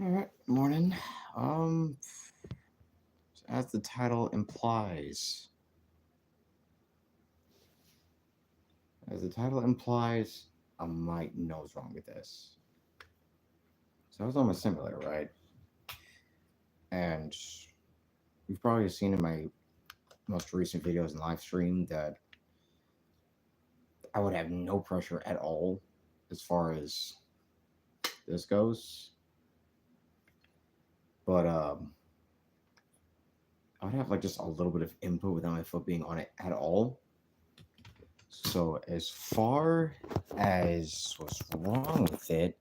All right, morning. Um, as the title implies, I might know what's wrong with this. So I was on my simulator, right? And you've probably seen in my most recent videos and live stream that I would have no pressure at all as far as this goes. But I would have like just a little bit of input without my foot being on it at all. So as far as what's wrong with it,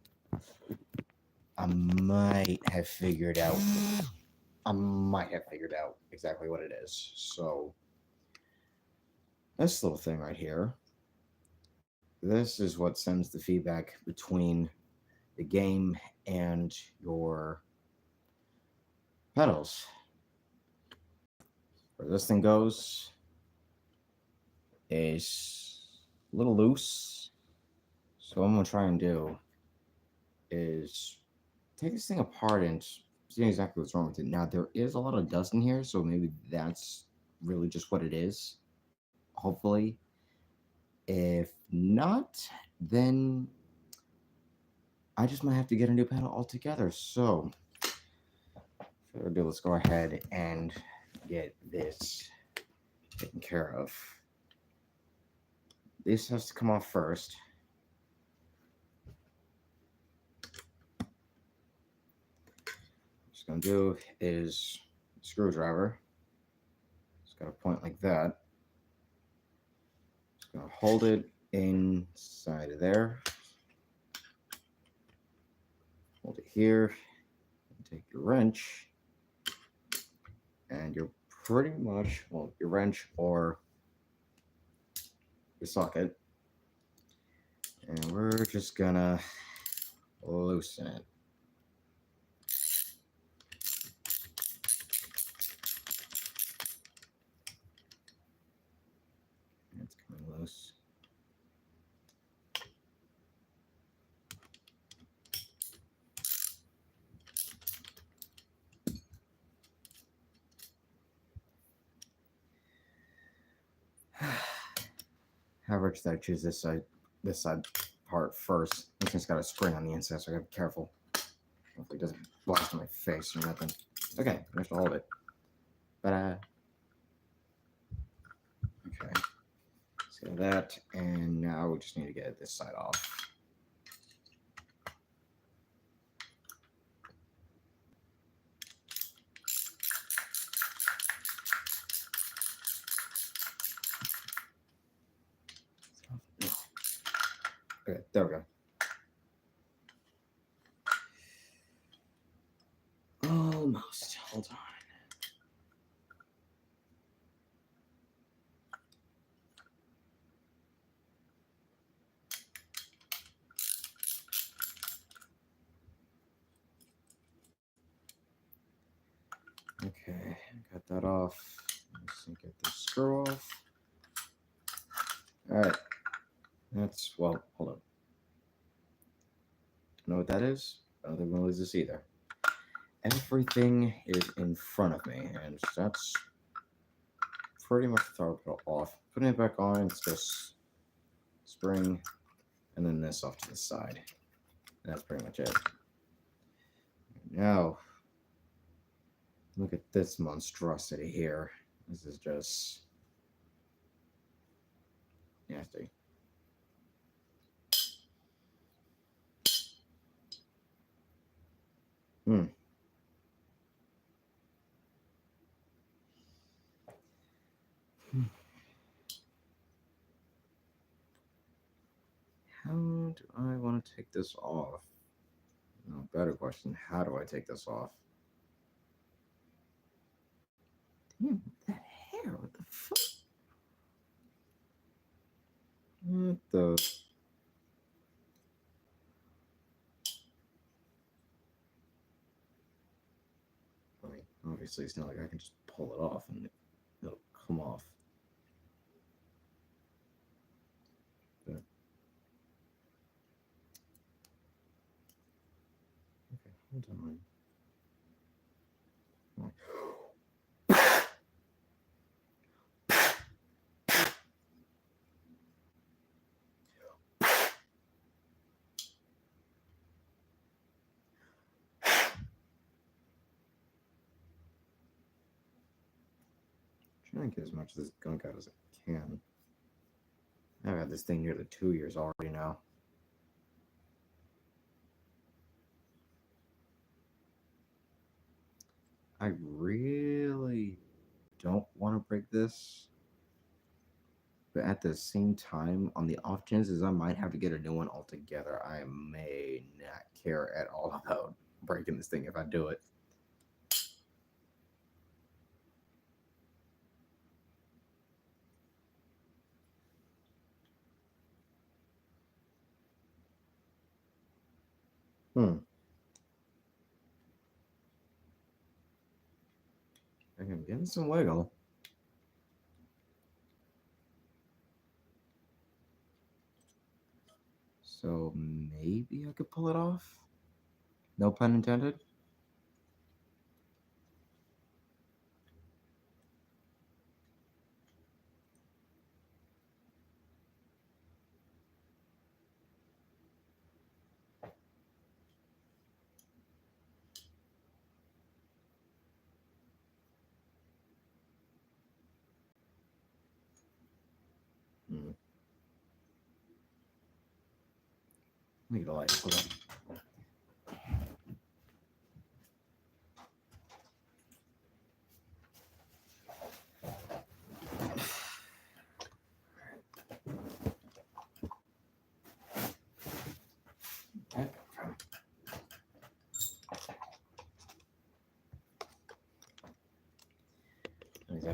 I might have figured out. I might have figured out exactly what it is. So this little thing right here, this is what sends the feedback between the game and your pedals. Where this thing goes is a little loose. So what I'm gonna try and do is take this thing apart and see exactly what's wrong with it. Now there is a lot of dust in here, so maybe that's really just what it is. Hopefully, if not, then I just might have to get a new pedal altogether. So, further ado, let's go ahead and get this taken care of. This has to come off first. What it's gonna do is screwdriver. It's got a point like that. It's gonna hold it inside of there. Hold it here. Take your wrench, and you're pretty much, well, your wrench or your socket, and we're just gonna loosen it. It's coming loose. However, should I choose this side part first? This thing's got a spring on the inside, so I gotta be careful. Hopefully it doesn't blast in my face or nothing. Okay, managed to hold it. But okay. So that, and now we just need to get this side off. Okay, there we go. Almost. Hold on. Okay, got that off. Let's get this screw off. All right. That's, well, hold on. Know what that is? I don't think we'll lose this either. Everything is in front of me, and that's pretty much the throttle off. Putting it back on, it's just spring, and then this off to the side. And that's pretty much it. Now, look at this monstrosity here. This is just nasty. Hmm. How do I want to take this off? No, better question. How do I take this off? Damn, that hair. What the fuck? What the? I mean, obviously, it's not like I can just pull it off and it'll come off. But, Okay, hold on. Trying to get as much of this gunk out as I can. I've had this thing nearly 2 years already now. I really don't want to break this, but at the same time, on the off chances I might have to get a new one altogether, I may not care at all about breaking this thing if I do it. I'm getting some wiggle. So maybe I could pull it off? No pun intended? Hmm. Let me get a light. Hold on.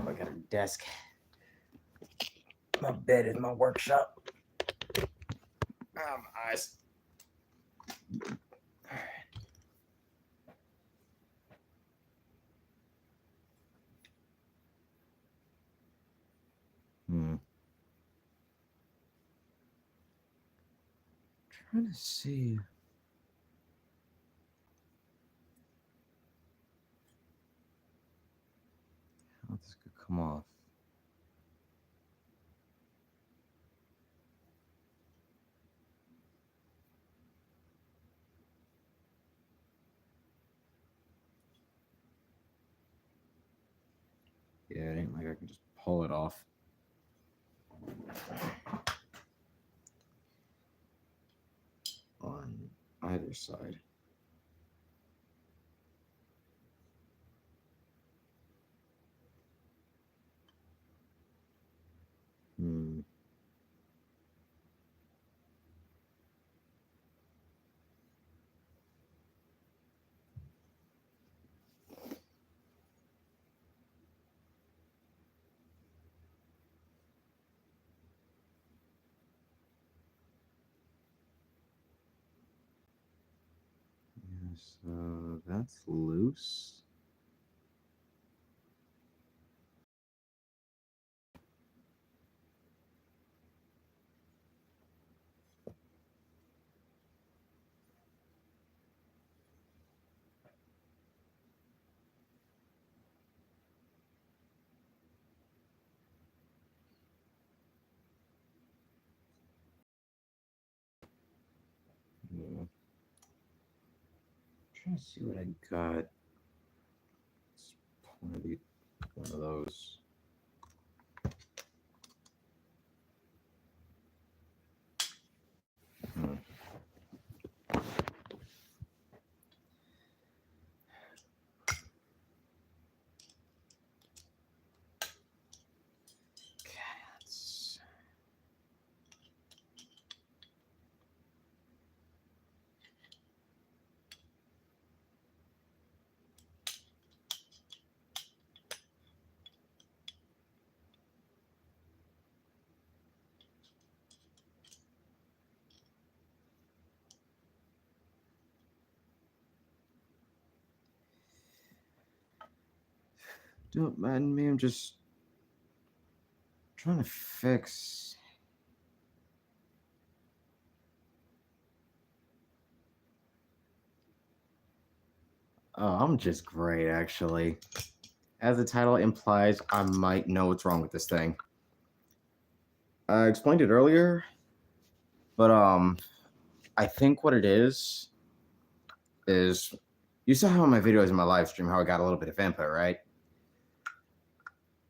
I got a desk. My bed is my workshop. My eyes. Trying to see how this could come off. Yeah, it ain't like I can just pull it off. On either side. Hmm. Yeah, so that's loose. Yeah. Trying to see what I got. It's probably one of those. Hmm. Cats. Don't mind me, I'm just trying to fix. Oh, I'm just great, actually. As the title implies, I might know what's wrong with this thing. I explained it earlier, but I think what it is you saw how in my videos in my live stream how I got a little bit of input, right?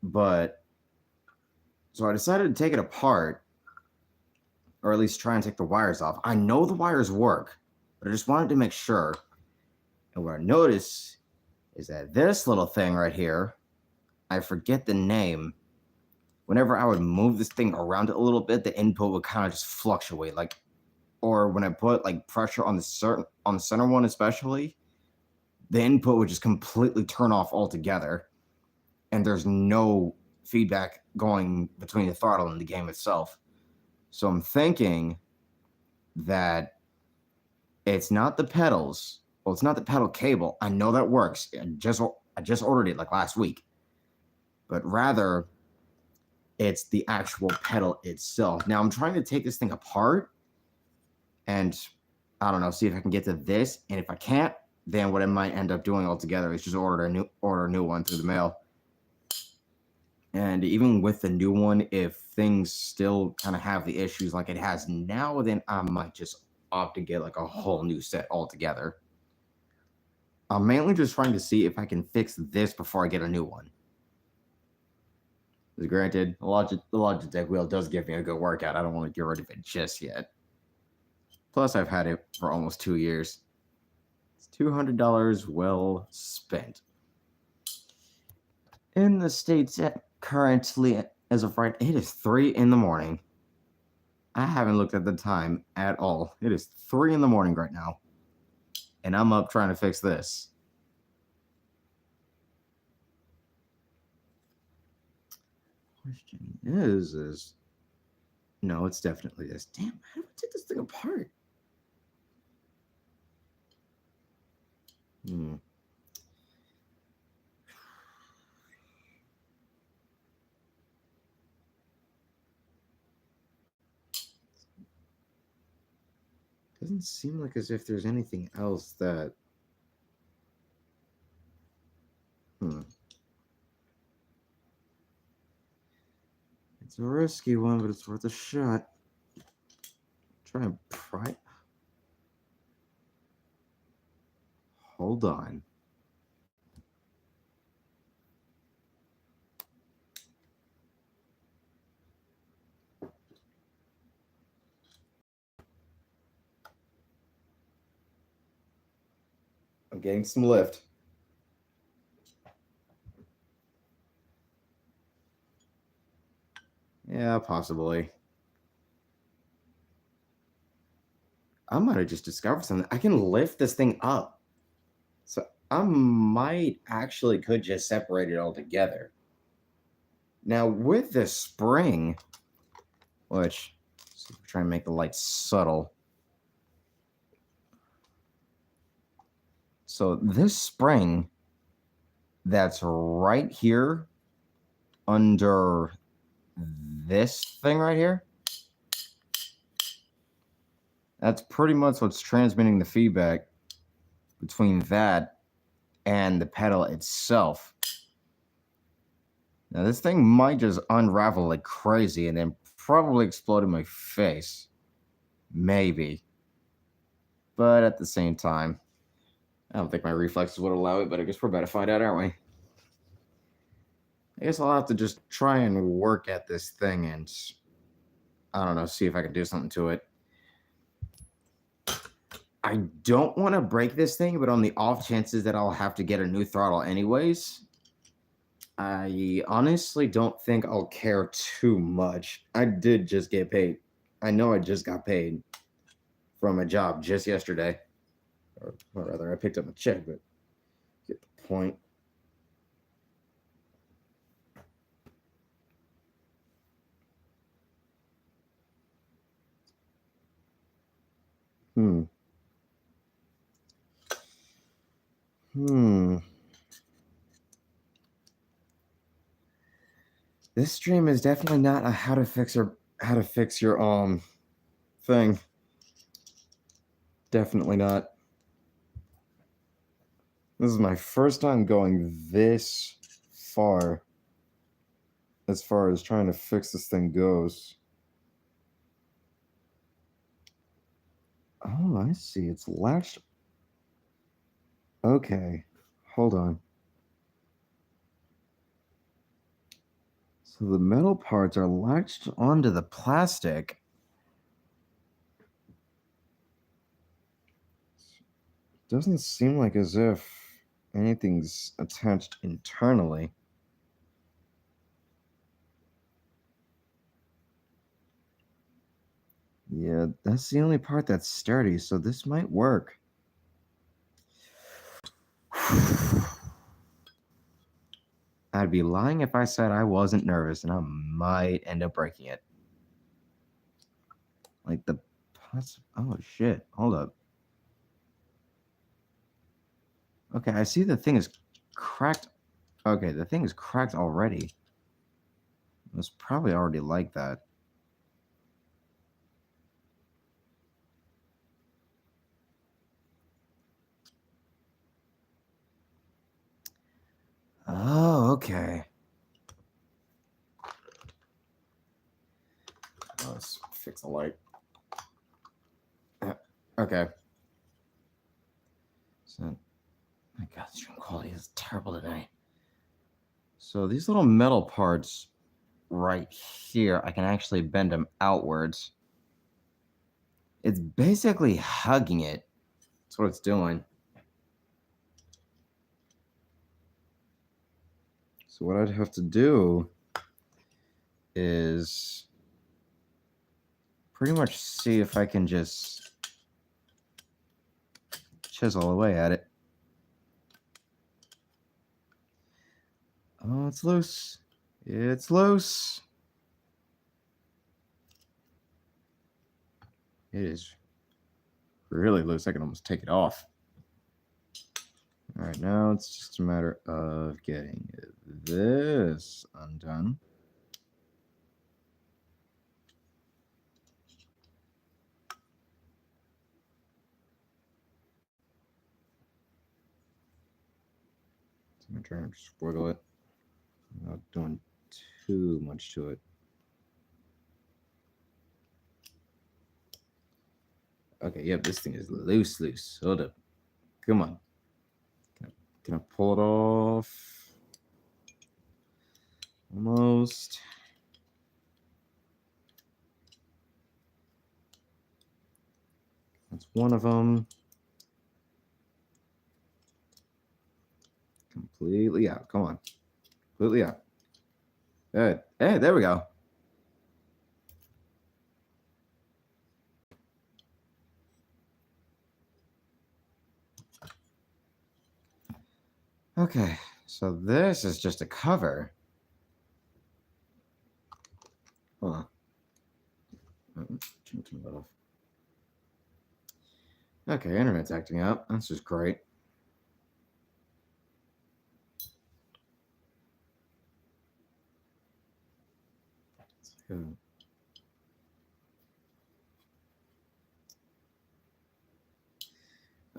But so I decided to take it apart, or at least try and take the wires off. I know the wires work, but I just wanted to make sure. And what I noticed is that this little thing right here, I forget the name. Whenever I would move this thing around it a little bit, the input would kind of just fluctuate. Like, or when I put like pressure on the center one, especially, the input would just completely turn off altogether, and there's no feedback going between the throttle and the game itself. So I'm thinking that it's not the pedals. Well, it's not the pedal cable. I know that works. I just ordered it like last week. But rather, it's the actual pedal itself. Now I'm trying to take this thing apart and I don't know, see if I can get to this. And if I can't, then what I might end up doing altogether is just order a new one through the mail. And even with the new one, if things still kind of have the issues like it has now, then I might just opt to get like a whole new set altogether. I'm mainly just trying to see if I can fix this before I get a new one. Granted, the Logitech wheel does give me a good workout. I don't want to get rid of it just yet. Plus, I've had it for almost 2 years. It's $200 well spent. In the States currently, as of right, it is 3 in the morning. I haven't looked at the time at all. It is 3 in the morning right now. And I'm up trying to fix this. Question is no, it's definitely this. Damn, how do I take this thing apart? Doesn't seem like as if there's anything else that. It's a risky one, but it's worth a shot. Try and pry. Hold on. I'm getting some lift. Yeah, possibly. I might have just discovered something. I can lift this thing up. So I might actually could just separate it all together. Now with the spring, which so try and make the light subtle. So this spring that's right here under this thing right here, that's pretty much what's transmitting the feedback between that and the pedal itself. Now this thing might just unravel like crazy and then probably explode in my face. Maybe. But at the same time, I don't think my reflexes would allow it, but I guess we're about to find out, aren't we? I guess I'll have to just try and work at this thing and, I don't know, see if I can do something to it. I don't want to break this thing, but on the off chances that I'll have to get a new throttle anyways, I honestly don't think I'll care too much. I did just get paid. I know I just got paid from a job just yesterday. Or rather, I picked up a check, but get the point. This stream is definitely not a how to fix your thing. Definitely not. This is my first time going this far as trying to fix this thing goes. Oh, I see. It's latched. Okay. Hold on. So the metal parts are latched onto the plastic. Doesn't seem like as if anything's attached internally. Yeah, that's the only part that's sturdy, so this might work. I'd be lying if I said I wasn't nervous, and I might end up breaking it. Like the oh shit, hold up. Okay, I see the thing is cracked. Okay, the thing is cracked already. It was probably already like that. Oh, okay. Let's fix the light. Okay. So, my God, the stream quality is terrible tonight. So these little metal parts right here, I can actually bend them outwards. It's basically hugging it. That's what it's doing. So what I'd have to do is pretty much see if I can just chisel away at it. Oh, it's loose. It's loose. It is really loose. I can almost take it off. All right, now it's just a matter of getting this undone. So I'm trying to squiggle it. Not doing too much to it. Okay, yep, this thing is loose. Hold up. Come on. Can I pull it off? Almost. That's one of them. Completely out. Come on. Completely out. Good. Hey, there we go. Okay, so this is just a cover. Hold on. Turn that off. Okay, internet's acting up. That's just great.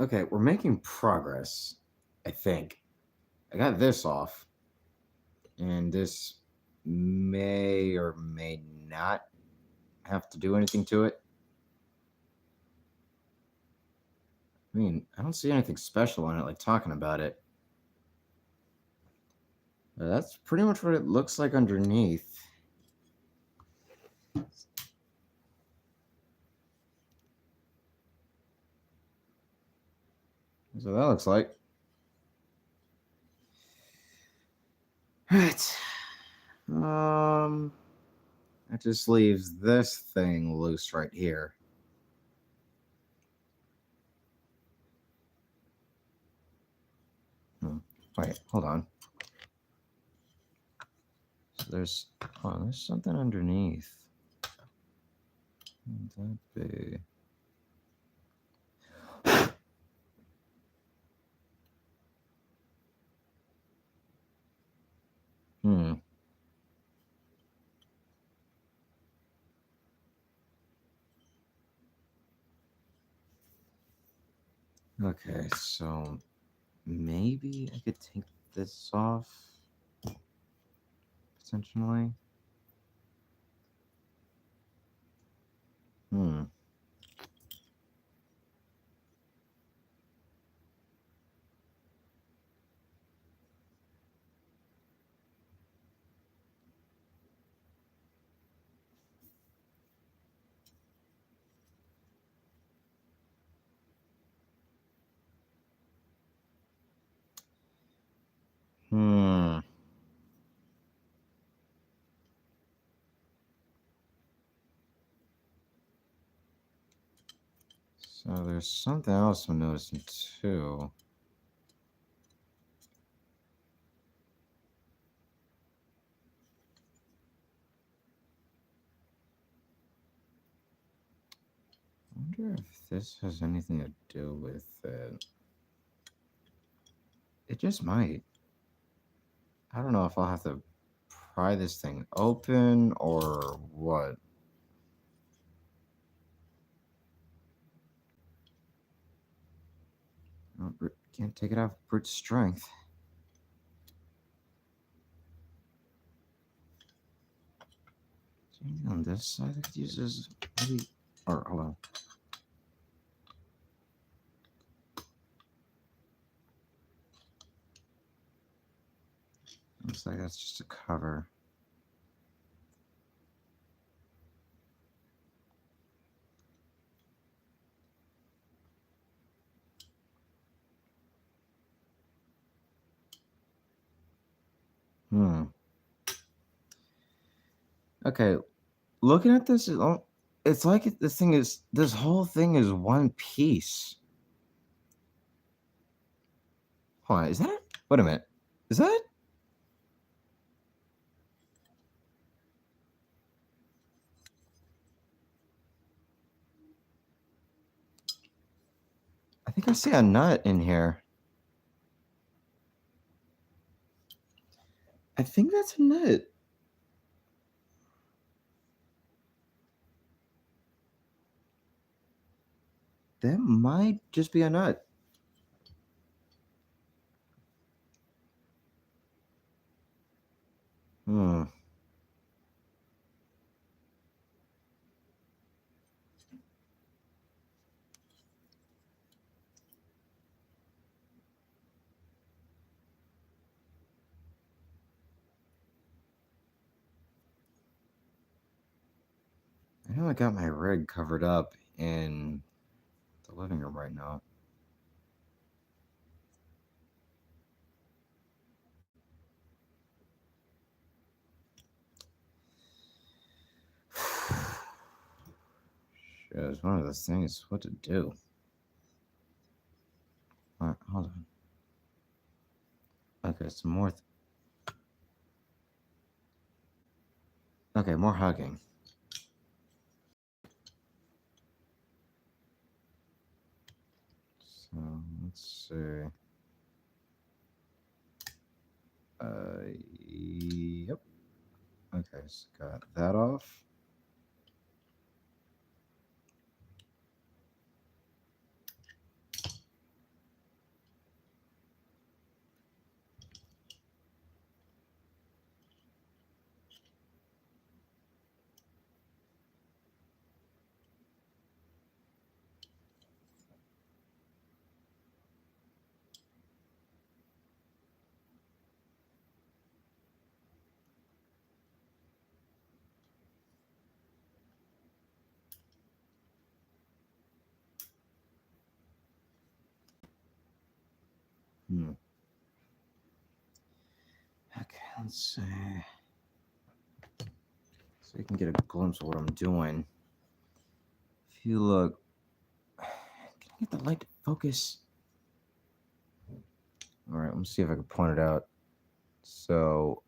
Okay, we're making progress, I think. I got this off, and this may or may not have to do anything to it. I mean, I don't see anything special on it, like talking about it. That's pretty much what it looks like underneath. So that looks like. Right. That just leaves this thing loose right here. Wait, hold on. So there's something underneath. What would that be? Okay, so maybe I could take this off potentially. Hmm. Hmm. So there's something else I'm noticing too. I wonder if this has anything to do with it. It just might. I don't know if I'll have to pry this thing open or what. Oh, can't take it off brute strength. Is there anything on this side I could use as maybe? Or hold on. Looks like that's just a cover. Hmm. Okay, looking at this, it's like this whole thing is one piece. Hold on, is that it? Wait a minute. Is that it? I think I see a nut in here. I think that's a nut. That might just be a nut. Hmm. I know I got my rig covered up in the living room right now. Shit, it's one of those things. What to do? All right, hold on. Okay, some more. Okay, more hugging. So let's see. Yep. Okay, so got that off. Hmm. Okay, let's see. So you can get a glimpse of what I'm doing. If you look, can I get the light to focus? All right, let me see if I can point it out. So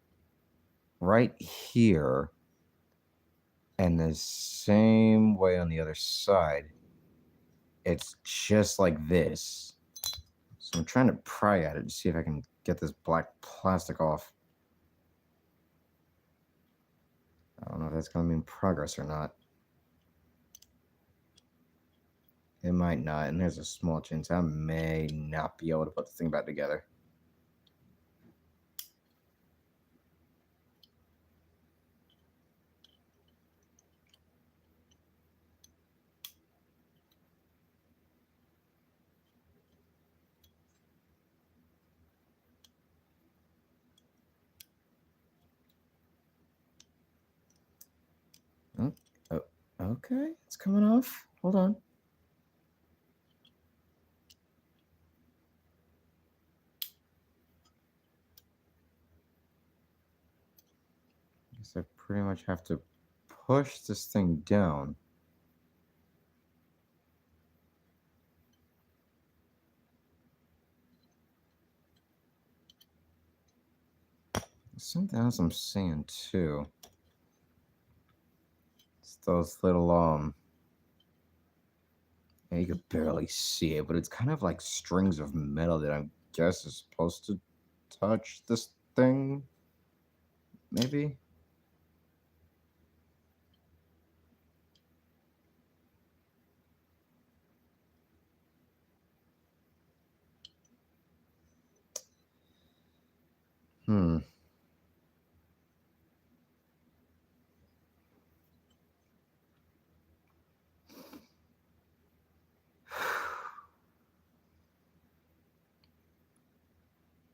right here, and the same way on the other side, it's just like this. So I'm trying to pry at it to see if I can get this black plastic off. I don't know if that's going to mean progress or not. It might not, and there's a small chance I may not be able to put the thing back together. Oh, oh, okay, it's coming off. Hold on. I guess I pretty much have to push this thing down. Something else I'm seeing too. It's those little yeah, you could barely see it, but it's kind of like strings of metal that I guess is supposed to touch this thing. Maybe. Hmm.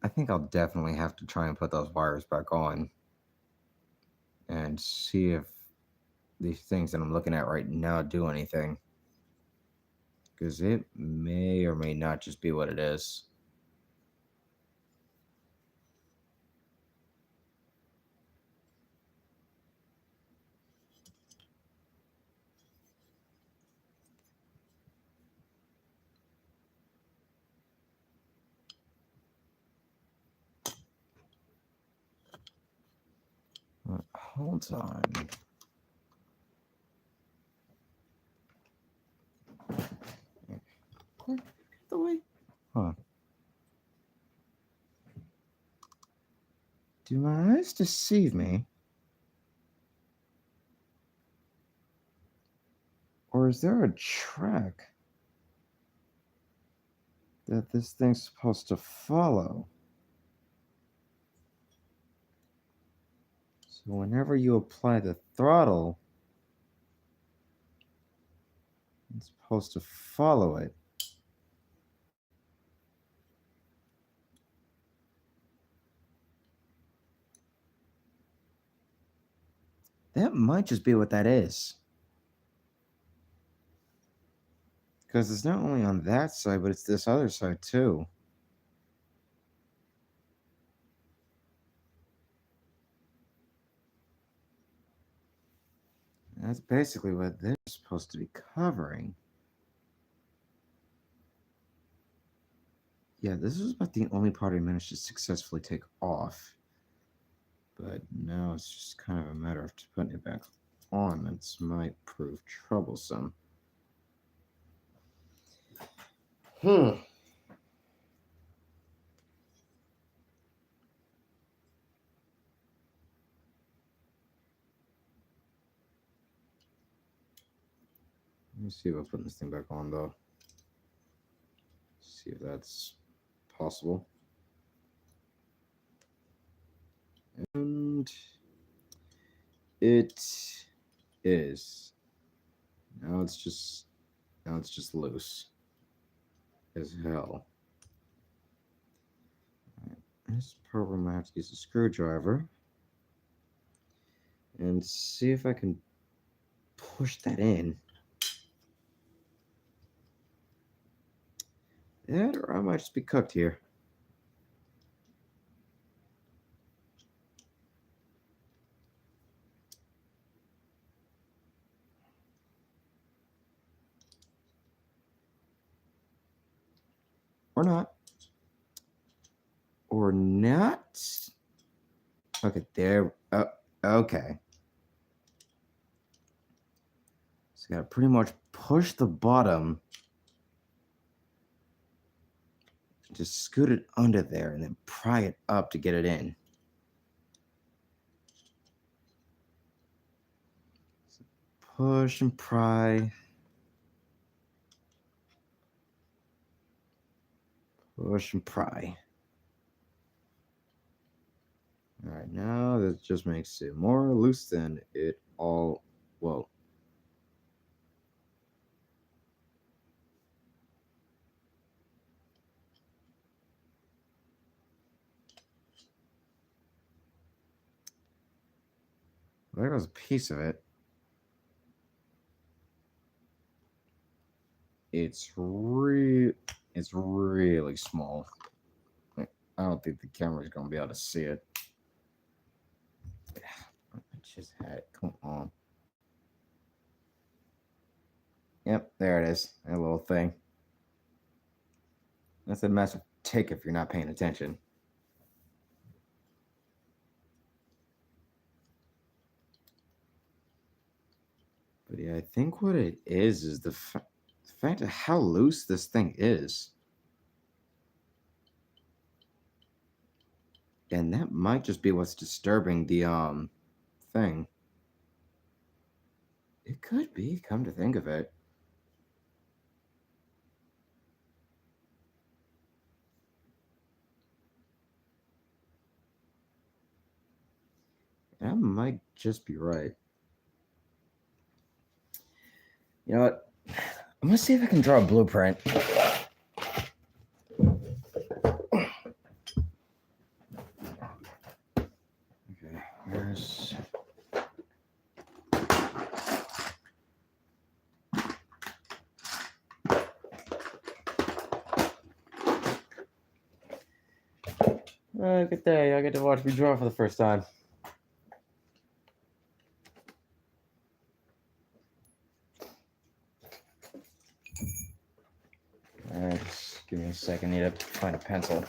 I think I'll definitely have to try and put those wires back on and see if these things that I'm looking at right now do anything. Because it may or may not just be what it is. Hold on. Get the way. Huh. Do my eyes deceive me? Or is there a track that this thing's supposed to follow? So whenever you apply the throttle, it's supposed to follow it. That might just be what that is. Because it's not only on that side, but it's this other side too. That's basically what they're supposed to be covering. Yeah, this was about the only part I managed to successfully take off. But now it's just kind of a matter of putting it back on. That might prove troublesome. Hmm. Let me see if I'm putting this thing back on though. See if that's possible. And it is. Now it's just loose as hell. Right. This program I have to use a screwdriver and see if I can push that in. That or I might just be cooked here. Or not. Or not. Okay, there. Okay. So I gotta pretty much push the bottom, just scoot it under there, and then pry it up to get it in. So push and pry. Push and pry. All right, now that just makes it more loose than it all. Well, there goes a piece of it. It's really small. Like, I don't think the camera's gonna be able to see it. I just had it. Come on. Yep, there it is. That little thing. That's a massive tick if you're not paying attention. But yeah, I think what it is the fact of how loose this thing is. And that might just be what's disturbing the thing. It could be, come to think of it. That might just be right. You know what? I'm gonna see if I can draw a blueprint. Okay, here's. Good day. I get to watch me draw for the first time. Alright, just give me a second. I need to find a pencil.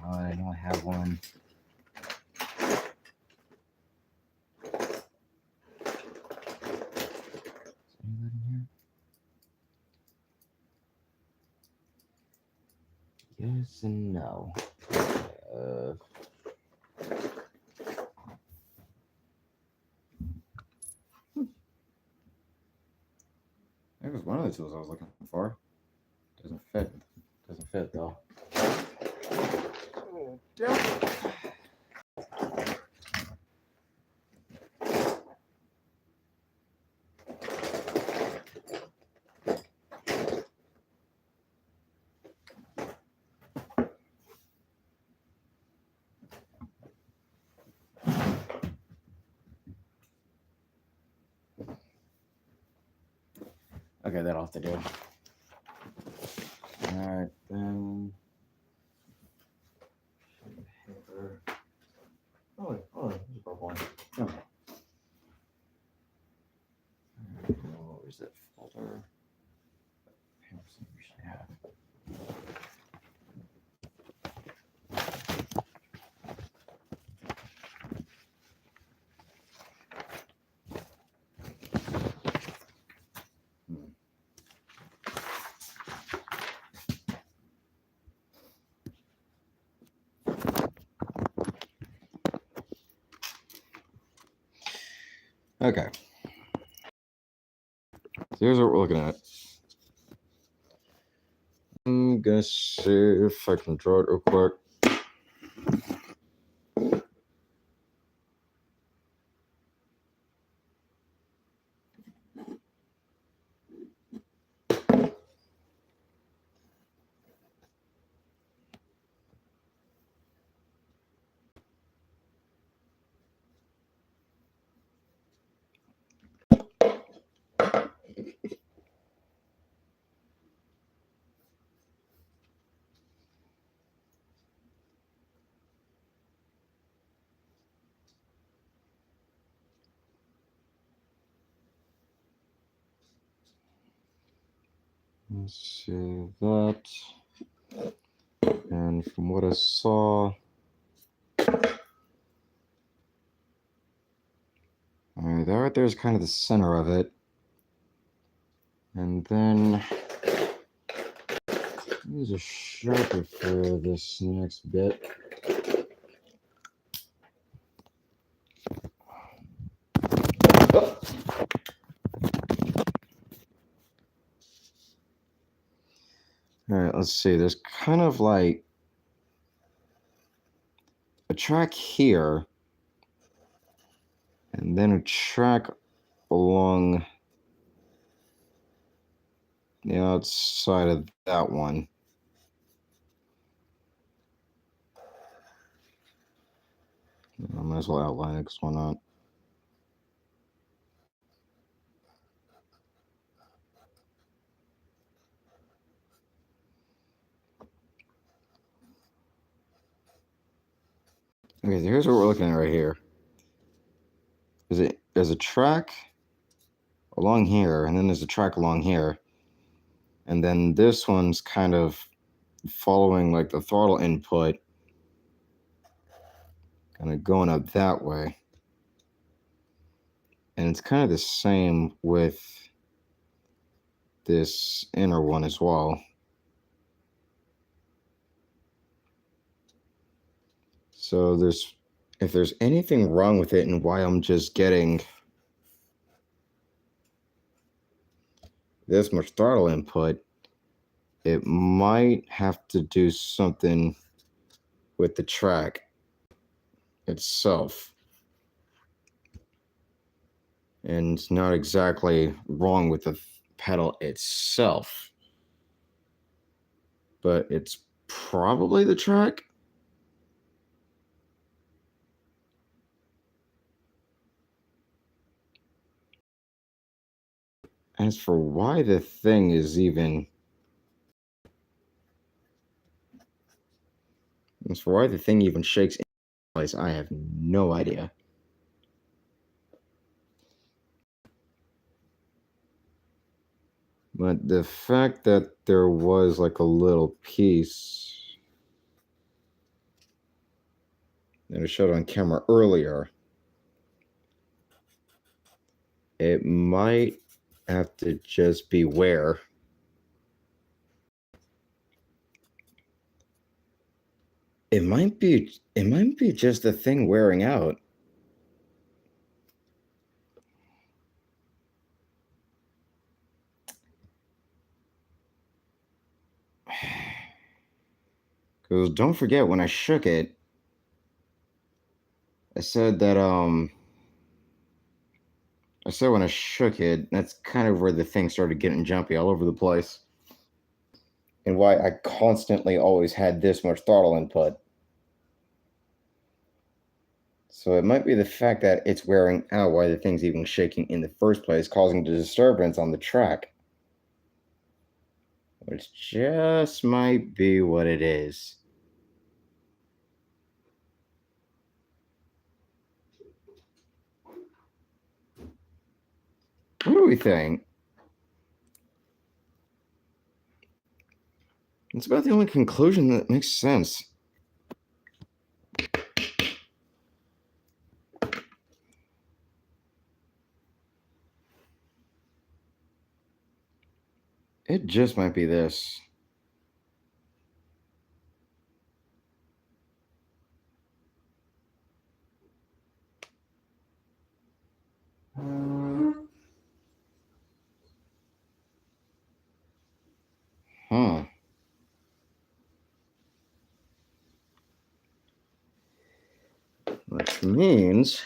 I know I have one. Yes and no. That was one of the tools I was looking for. Doesn't fit. Doesn't fit though. Oh, damn. Okay, that'll have to do. Alright, then. Oh, there's a purple one. Okay. Where's that folder? We should have. Okay. So here's what we're looking at. I'm gonna see if I can draw it real quick. Let's see that. And from what I saw, that right there is kind of the center of it. And then use a Sharpie for this next bit. let's see, there's kind of like a track here, and then a track along the outside of that one. I might as well outline it because why not? Okay, so here's what we're looking at right here. There's a track along here, and then there's a track along here, and then this one's kind of following like the throttle input, kind of going up that way. And it's kind of the same with this inner one as well. So if there's anything wrong with it and why I'm just getting this much throttle input, it might have to do something with the track itself. And it's not exactly wrong with the pedal itself, but it's probably the track. As for why the thing is even shakes in place, I have no idea. But the fact that there was like a little piece that I showed on camera earlier, it might have to just be wear. It might be just the thing wearing out. Because don't forget, when I shook it, I said when I shook it, that's kind of where the thing started getting jumpy all over the place. And why I constantly always had this much throttle input. So it might be the fact that it's wearing out why the thing's even shaking in the first place, causing the disturbance on the track. Which just might be what it is. What do we think? It's about the only conclusion that makes sense. It just might be this. Huh. Which means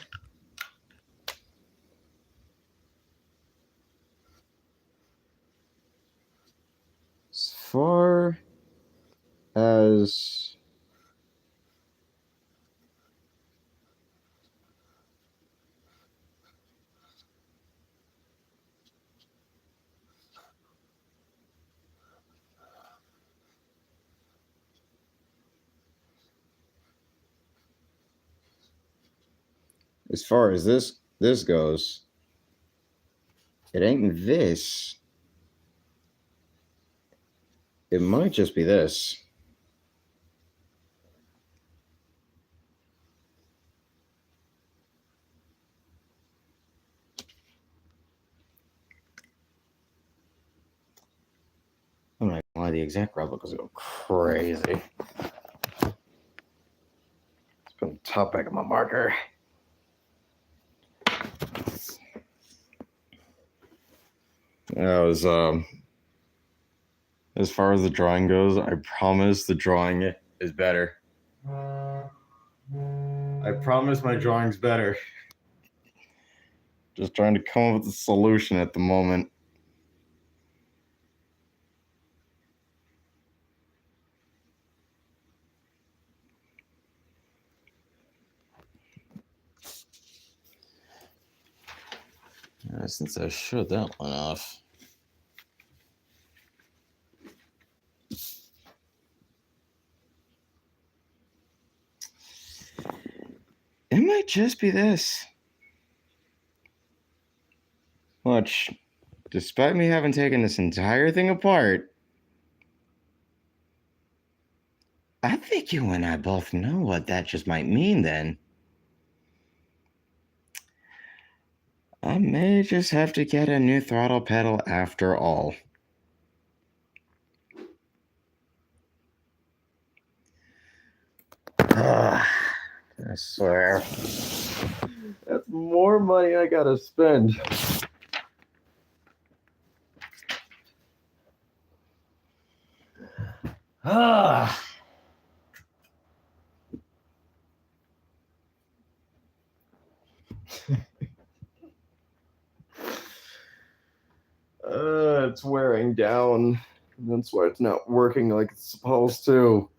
as far as this goes, it ain't this. It might just be this. I'm not gonna lie, the exact replicas go crazy. Let's put the top back of my marker. That was As far as the drawing goes, I promise the drawing is better. I promise my drawing's better. Just trying to come up with a solution at the moment. Since I showed that one off. It might just be this. Which, despite me having taken this entire thing apart, I think you and I both know what that just might mean then. I may just have to get a new throttle pedal after all. I swear. That's more money I gotta spend. It's wearing down. That's why it's not working like it's supposed to.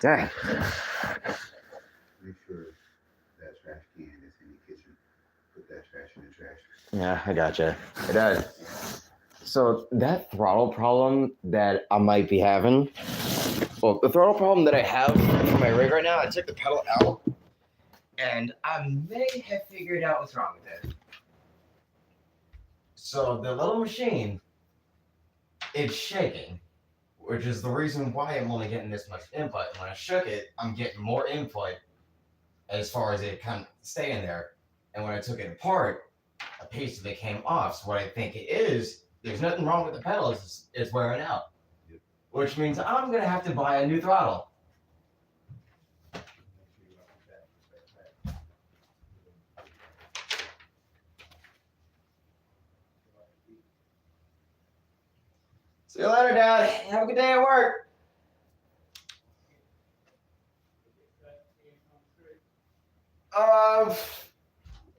Dang. Make sure that trash can is in the kitchen. Put that trash in the trash. Yeah, I gotcha. It does. So that throttle problem that I might be having, well, the throttle problem that I have for my rig right now, I took the pedal out, and I may have figured out what's wrong with it. So the little machine, it's shaking, which is the reason why I'm only getting this much input. When I shook it, I'm getting more input as far as it kind of staying there. And when I took it apart, a piece of it came off. So what I think it is, there's nothing wrong with the pedal, it's wearing out. Yep. Which means I'm gonna have to buy a new throttle. See you later, Dad. Have a good day at work.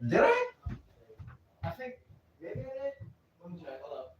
Did I? I think maybe I did. Let me check. Hold up.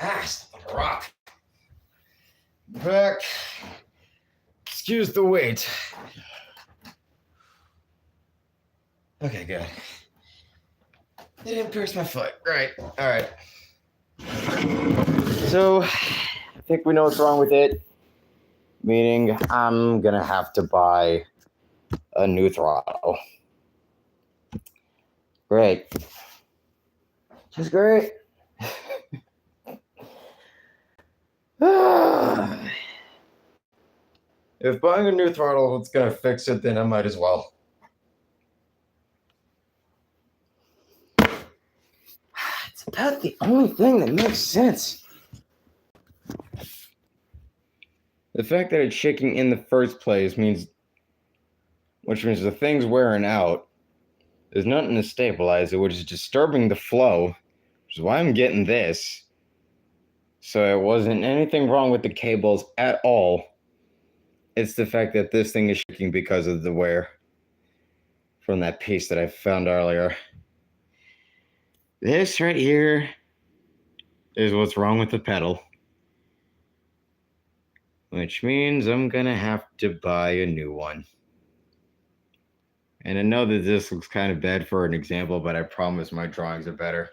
It's like a rock. Back. Excuse the wait. Okay, good. It didn't pierce my foot. Right. All right. So, I think we know what's wrong with it. Meaning, I'm gonna have to buy a new throttle. Great. Just great. If buying a new throttle is gonna fix it, then I might as well. It's about the only thing that makes sense. The fact that it's shaking in the first place which means the thing's wearing out. There's nothing to stabilize it, which is disturbing the flow, which is why I'm getting this. So it wasn't anything wrong with the cables at all. It's the fact that this thing is shaking because of the wear from that piece that I found earlier. This right here is what's wrong with the pedal. Which means I'm gonna have to buy a new one. And I know that this looks kind of bad for an example, but I promise my drawings are better.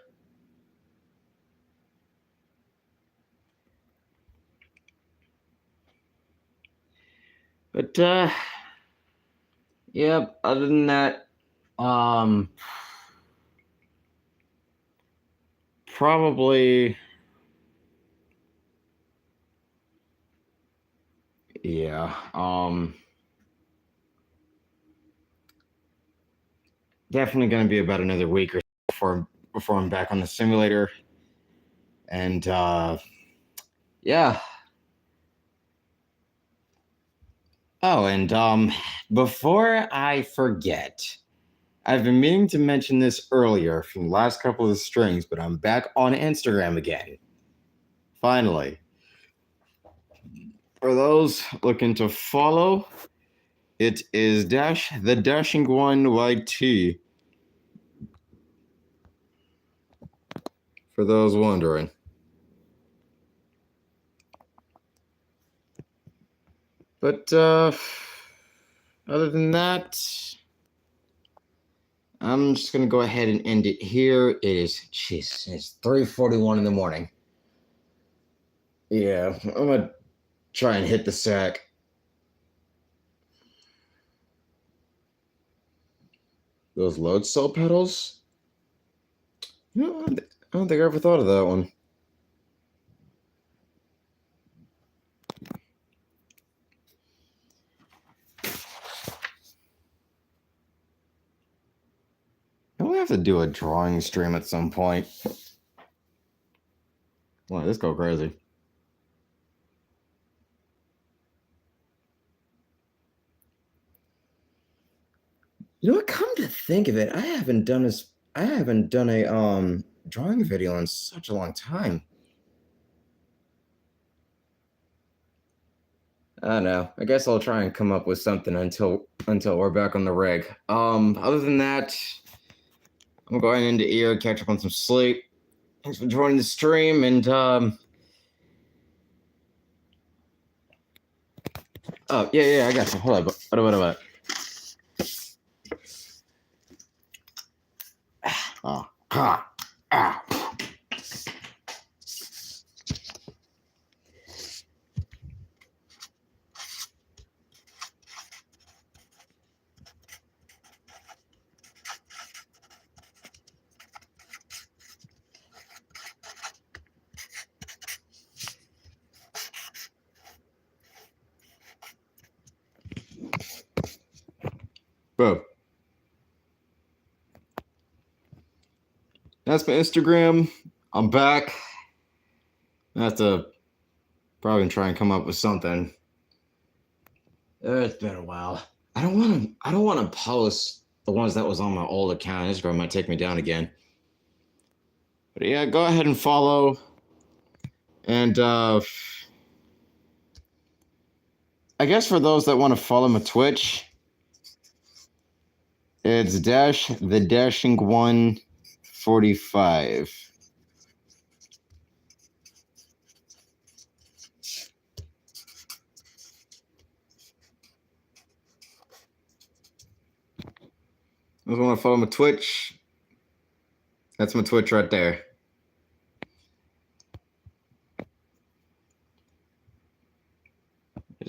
But, yep, other than that, probably, yeah, definitely going to be about another week or so before I'm back on the simulator. And, yeah. Oh, and, before I forget, I've been meaning to mention this earlier from the last couple of strings, but I'm back on Instagram again. Finally. For those looking to follow, it is the dashing one YT. For those wondering. But other than that, I'm just gonna go ahead and end it here. It's 3:41 in the morning. Yeah, I'm gonna try and hit the sack. Those load cell pedals? No, I don't think I ever thought of that one. Don't we have to do a drawing stream at some point? Let this go crazy. You know what? Come to think of it, I haven't done a drawing video in such a long time. I don't know. I guess I'll try and come up with something until we're back on the rig. Other than that, I'm going into here, catch up on some sleep. Thanks for joining the stream, and oh yeah, I got you. Hold on, what about? Ah. Bro. That's my Instagram. I'm back. I have to probably try and come up with something. It's been a while. I don't want to post the ones that was on my old account. Instagram might take me down again. But yeah, go ahead and follow. And I guess for those that want to follow my Twitch, it's the dashing 145. Those want to follow my Twitch. That's my Twitch right there.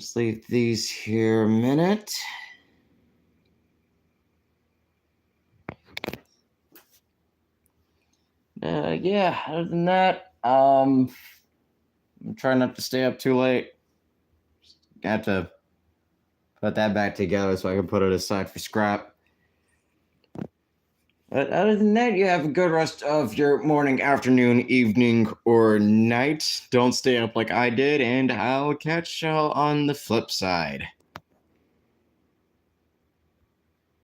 Just leave these here a minute. Yeah, other than that, I'm trying not to stay up too late. Have to put that back together so I can put it aside for scrap. But other than that, you have a good rest of your morning, afternoon, evening, or night. Don't stay up like I did, and I'll catch y'all on the flip side.